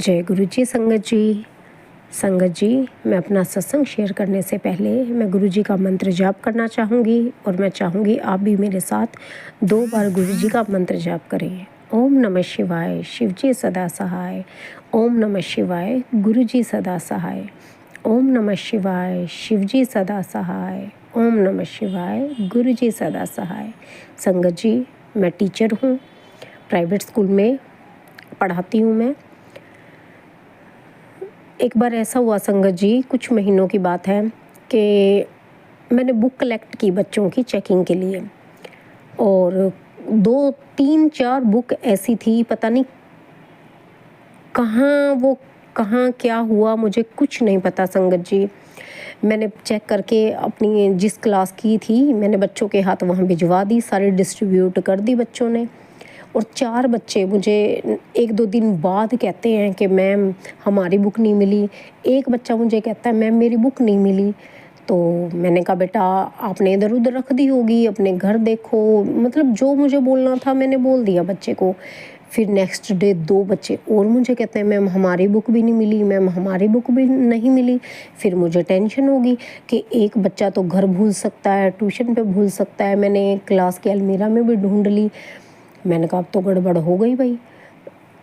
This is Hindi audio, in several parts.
जय गुरु जी। संगत जी, मैं अपना सत्संग शेयर करने से पहले मैं गुरु जी का मंत्र जाप करना चाहूँगी और मैं चाहूँगी आप भी मेरे साथ 2 बार गुरु जी का मंत्र जाप करें। ओम नमः शिवाय, शिव जी सदा सहाय। ओम नमः शिवाय, गुरु जी सदा सहाय। ओम नमः शिवाय, शिव जी सदा सहाय। ओम नमः शिवाय, गुरु जी सदा सहाय। संगत जी, मैं टीचर हूँ, प्राइवेट स्कूल में पढ़ाती हूँ मैं। एक बार ऐसा हुआ संगत जी, कुछ महीनों की बात है कि मैंने बुक कलेक्ट की बच्चों की चेकिंग के लिए और 2, 3, 4 बुक ऐसी थी, पता नहीं कहाँ क्या हुआ, मुझे कुछ नहीं पता संगत जी। मैंने चेक करके अपनी जिस क्लास की थी मैंने बच्चों के हाथ वहाँ भिजवा दी, सारे डिस्ट्रीब्यूट कर दी बच्चों ने। और 4 बच्चे मुझे 1-2 दिन बाद कहते हैं कि मैम हमारी बुक नहीं मिली। एक बच्चा मुझे कहता है मैम मेरी बुक नहीं मिली। तो मैंने कहा बेटा आपने इधर उधर रख दी होगी, अपने घर देखो। मतलब जो मुझे बोलना था मैंने बोल दिया बच्चे को। फिर नेक्स्ट डे 2 बच्चे और मुझे कहते हैं मैम हमारी बुक भी नहीं मिली, मैम हमारी बुक भी नहीं मिली। फिर मुझे टेंशन होगी कि एक बच्चा तो घर भूल सकता है, ट्यूशन पे भूल सकता है। मैंने क्लास के अलमीरा में भी ढूंढ ली। मैंने कहा अब तो गड़बड़ हो गई भाई,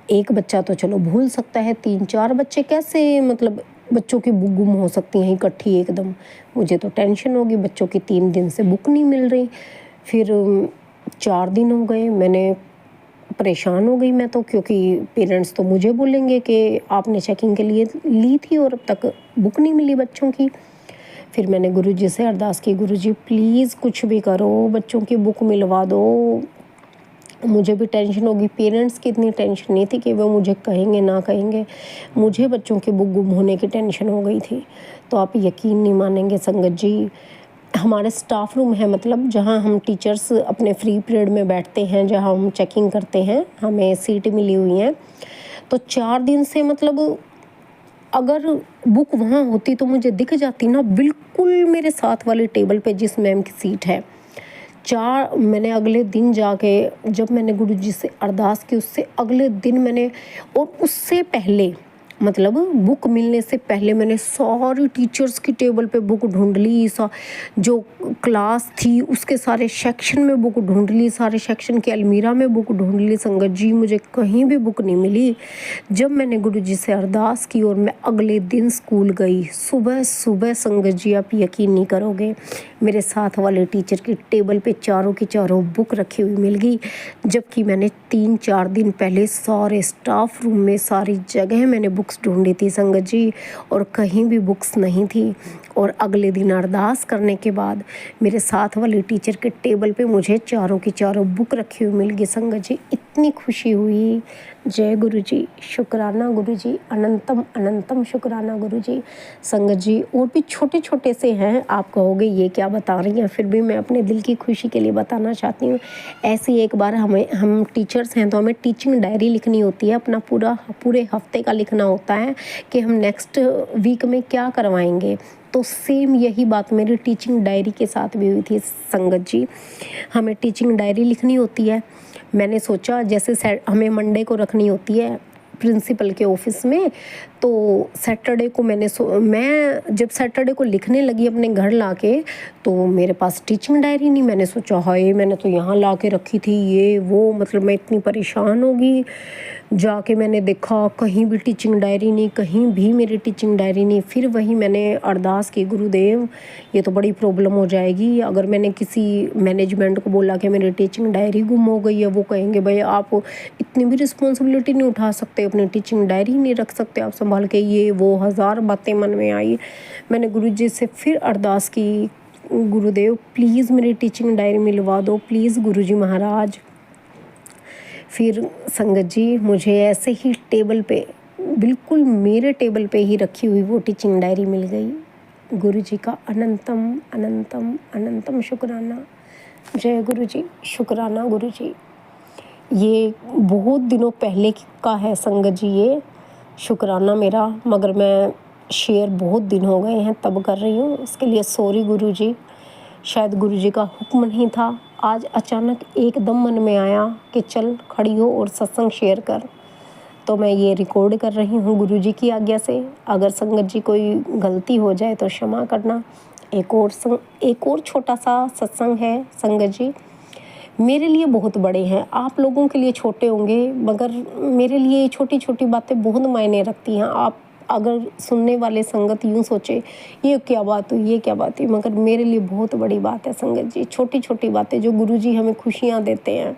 एक बच्चा तो चलो भूल सकता है, 3-4 बच्चे कैसे, मतलब बच्चों की बुक गुम हो सकती हैं इकट्ठी एकदम। मुझे तो टेंशन होगी, बच्चों की 3 दिन से बुक नहीं मिल रही। फिर 4 दिन हो गए, मैंने परेशान हो गई मैं तो, क्योंकि पेरेंट्स तो मुझे बोलेंगे कि आपने चेकिंग के लिए ली थी और अब तक बुक नहीं मिली बच्चों की। फिर मैंने गुरुजी से अरदास की, गुरुजी प्लीज़ कुछ भी करो, बच्चों की बुक मिलवा दो। मुझे भी टेंशन होगी, पेरेंट्स की इतनी टेंशन नहीं थी कि वो मुझे कहेंगे ना कहेंगे, मुझे बच्चों की बुक गुम होने की टेंशन हो गई थी। तो आप यकीन नहीं मानेंगे संगत जी, हमारे स्टाफ रूम है, मतलब जहाँ हम टीचर्स अपने फ्री पीरियड में बैठते हैं, जहाँ हम चेकिंग करते हैं, हमें सीट मिली हुई हैं। तो 4 दिन से मतलब अगर बुक वहाँ होती तो मुझे दिख जाती ना, बिल्कुल मेरे साथ वाली टेबल पे जिस मैम की सीट है। मैंने अगले दिन जाके जब मैंने गुरुजी से अरदास की, उससे अगले दिन मैंने, और उससे पहले मतलब बुक मिलने से पहले मैंने सारी टीचर्स की टेबल पे बुक ढूंढ ली, जो क्लास थी उसके सारे सेक्शन में बुक ढूंढ ली, सारे सेक्शन के अलमीरा में बुक ढूंढ ली। संगत जी मुझे कहीं भी बुक नहीं मिली। जब मैंने गुरुजी से अरदास की और मैं अगले दिन स्कूल गई, सुबह सुबह संगत जी आप यकीन नहीं करोगे, मेरे साथ वाले टीचर की टेबल पे चारों की चारों बुक रखी हुई मिल गई। जबकि मैंने 3-4 दिन पहले सारे स्टाफ रूम में सारी जगह मैंने बुक्स ढूंढी थी संगत जी, और कहीं भी बुक्स नहीं थी। और अगले दिन अरदास करने के बाद मेरे साथ वाले टीचर के टेबल पे मुझे चारों की चारों बुक रखी हुई मिल गई संगत जी। इतनी खुशी हुई। जय गुरु जी, शुक्राना गुरु जी, अनंतम अनंतम शुक्राना गुरु जी। संगत जी और भी छोटे छोटे से हैं, आप कहोगे ये क्या बता रही हैं, फिर भी मैं अपने दिल की खुशी के लिए बताना चाहती हूँ। ऐसी एक बार हम टीचर्स हैं तो हमें टीचिंग डायरी लिखनी होती है, अपना पूरे हफ्ते का लिखना होता है कि हम नेक्स्ट वीक में क्या करवाएंगे। तो सेम यही बात मेरी टीचिंग डायरी के साथ भी हुई थी संगत जी। हमें टीचिंग डायरी लिखनी होती है। मैंने सोचा जैसे हमें मंडे को रखनी होती है प्रिंसिपल के ऑफिस में, तो सैटरडे को मैं जब सैटरडे को लिखने लगी अपने घर लाके, तो मेरे पास टीचिंग डायरी नहीं। मैंने सोचा हाय मैंने तो यहाँ ला के रखी थी, ये वो, मतलब मैं इतनी परेशान होगी। जाके मैंने देखा कहीं भी टीचिंग डायरी नहीं, कहीं भी मेरी टीचिंग डायरी नहीं। फिर वही मैंने अरदास की, गुरुदेव ये तो बड़ी प्रॉब्लम हो जाएगी अगर मैंने किसी मैनेजमेंट को बोला कि मेरी टीचिंग डायरी गुम हो गई है, वो कहेंगे भाई आप इतनी भी रिस्पॉन्सिबिलिटी नहीं उठा सकते, अपनी टीचिंग डायरी नहीं रख सकते आप संभाल के, ये वो 1000 बातें मन में आई। मैंने गुरुजी से फिर अरदास की, गुरुदेव प्लीज़ मेरी टीचिंग डायरी मिलवा दो प्लीज़ गुरुजी महाराज। फिर संगत जी मुझे ऐसे ही टेबल पे, बिल्कुल मेरे टेबल पे ही रखी हुई वो टीचिंग डायरी मिल गई। गुरुजी का अनंतम अनंतम अनंतम शुक्राना। जय गुरुजी, शुक्राना गुरुजी। ये बहुत दिनों पहले का है संगत जी ये शुक्राना मेरा, मगर मैं शेयर बहुत दिन हो गए हैं तब कर रही हूँ, इसके लिए सॉरी गुरुजी। शायद गुरुजी का हुक्म नहीं था, आज अचानक एकदम मन में आया कि चल खड़ी हो और सत्संग शेयर कर। तो मैं ये रिकॉर्ड कर रही हूँ गुरुजी की आज्ञा से। अगर संगत जी कोई गलती हो जाए तो क्षमा करना। एक और छोटा सा सत्संग है संगत जी, मेरे लिए बहुत बड़े हैं, आप लोगों के लिए छोटे होंगे, मगर मेरे लिए छोटी छोटी बातें बहुत मायने रखती हैं। आप अगर सुनने वाले संगत यूँ सोचे ये क्या बात हुई, ये क्या बात हुई, मगर मेरे लिए बहुत बड़ी बात है संगत जी। छोटी छोटी बातें जो गुरुजी हमें खुशियाँ देते हैं।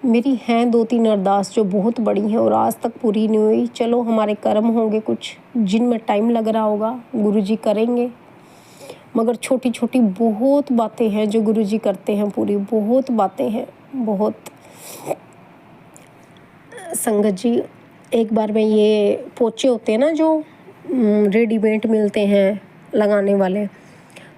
मेरी हैं 2-3 अरदास जो बहुत बड़ी हैं और आज तक पूरी नहीं हुई। चलो हमारे कर्म होंगे कुछ जिनमें टाइम लग रहा होगा, गुरुजी करेंगे। मगर छोटी छोटी बहुत बातें हैं जो गुरुजी करते हैं पूरी, बहुत बातें हैं बहुत। संगत जी एक बार मैं ये पोचे होते हैं ना जो रेडीमेड मिलते हैं लगाने वाले,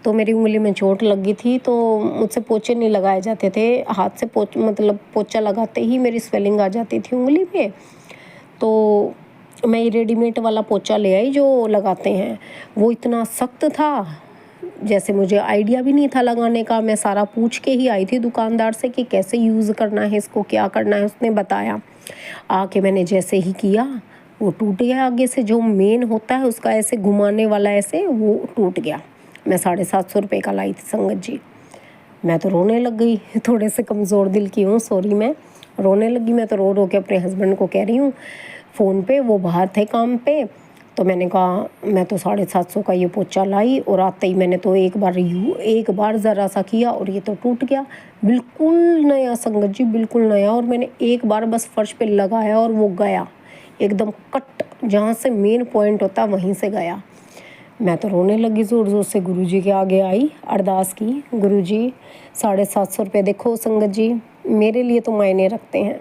तो मेरी उंगली में चोट लग गई थी, तो मुझसे पोचे नहीं लगाए जाते थे। हाथ से पोचा लगाते ही मेरी स्वेलिंग आ जाती थी उंगली में। तो मैं ये रेडीमेड वाला पोचा ले आई जो लगाते हैं। वो इतना सख्त था, जैसे मुझे आइडिया भी नहीं था लगाने का। मैं सारा पूछ के ही आई थी दुकानदार से कि कैसे यूज़ करना है इसको, क्या करना है। उसने बताया। आके मैंने जैसे ही किया वो टूट गया। आगे से जो मेन होता है उसका ऐसे घुमाने वाला ऐसे वो टूट गया। मैं 750 रुपये का लाई थी संगत जी। मैं तो रोने लग गई, थोड़े से कमज़ोर दिल की हूँ, सॉरी। मैं रोने लगी। मैं तो रो रो के अपने हस्बैंड को कह रही हूँ फ़ोन पे, वो बाहर थे काम पे। तो मैंने कहा मैं तो 750 का ये पोचा लाई और आते ही मैंने तो एक बार ज़रा सा किया और ये तो टूट गया। बिल्कुल नया संगत जी, बिल्कुल नया। और मैंने एक बार बस फर्श पे लगाया और वो गया एकदम कट, जहाँ से मेन पॉइंट होता वहीं से गया। मैं तो रोने लगी, ज़ोर ज़ोर से गुरुजी के आगे आई, अरदास की। गुरुजी 750 रुपये देखो संगत जी मेरे लिए तो मायने रखते हैं।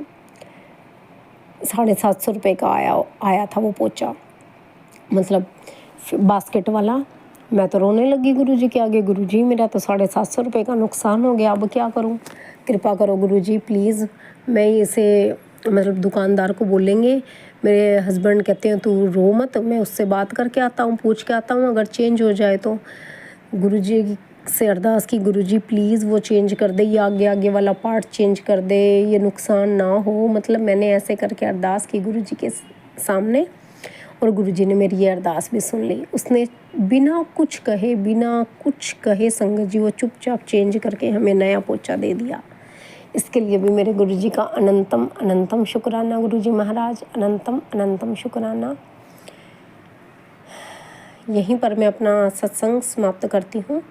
750 रुपये का आया था वो पोचा, मतलब बास्केट वाला। मैं तो रोने लगी गुरुजी के आगे। गुरुजी मेरा तो 750 रुपये का नुकसान हो गया, अब क्या करूं? कृपा करो गुरुजी प्लीज़। मैं इसे मतलब दुकानदार को बोलेंगे। मेरे हस्बैंड कहते हैं तू रो मत, मैं उससे बात करके आता हूँ, पूछ के आता हूँ, अगर चेंज हो जाए तो। गुरुजी से अरदास की गुरुजी प्लीज़ वो चेंज कर दे, ये आगे वाला पार्ट चेंज कर दे, ये नुकसान ना हो। मतलब मैंने ऐसे करके अरदास की गुरुजी के सामने, और गुरुजी ने मेरी ये अरदास भी सुन ली। उसने बिना कुछ कहे संगत जी वो चुपचाप चेंज करके हमें नया पोचा दे दिया। इसके लिए भी मेरे गुरुजी का अनंतम अनंतम शुक्राना। गुरुजी महाराज अनंतम अनंतम शुक्राना। यहीं पर मैं अपना सत्संग समाप्त करती हूँ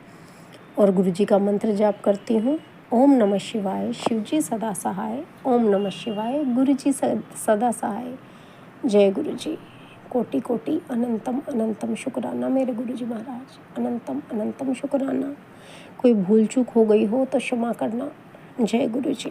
और गुरुजी का मंत्र जाप करती हूँ। ओम नमः शिवाय, शिवजी सदा सहाय। ओम नमः शिवाय, गुरुजी सदा सहाय। जय गुरुजी। कोटि कोटि अनंतम अनंतम शुक्राना मेरे गुरुजी महाराज, अनंतम अनंतम शुक्राना। कोई भूल चूक हो गई हो तो क्षमा करना। जय गुरुजी।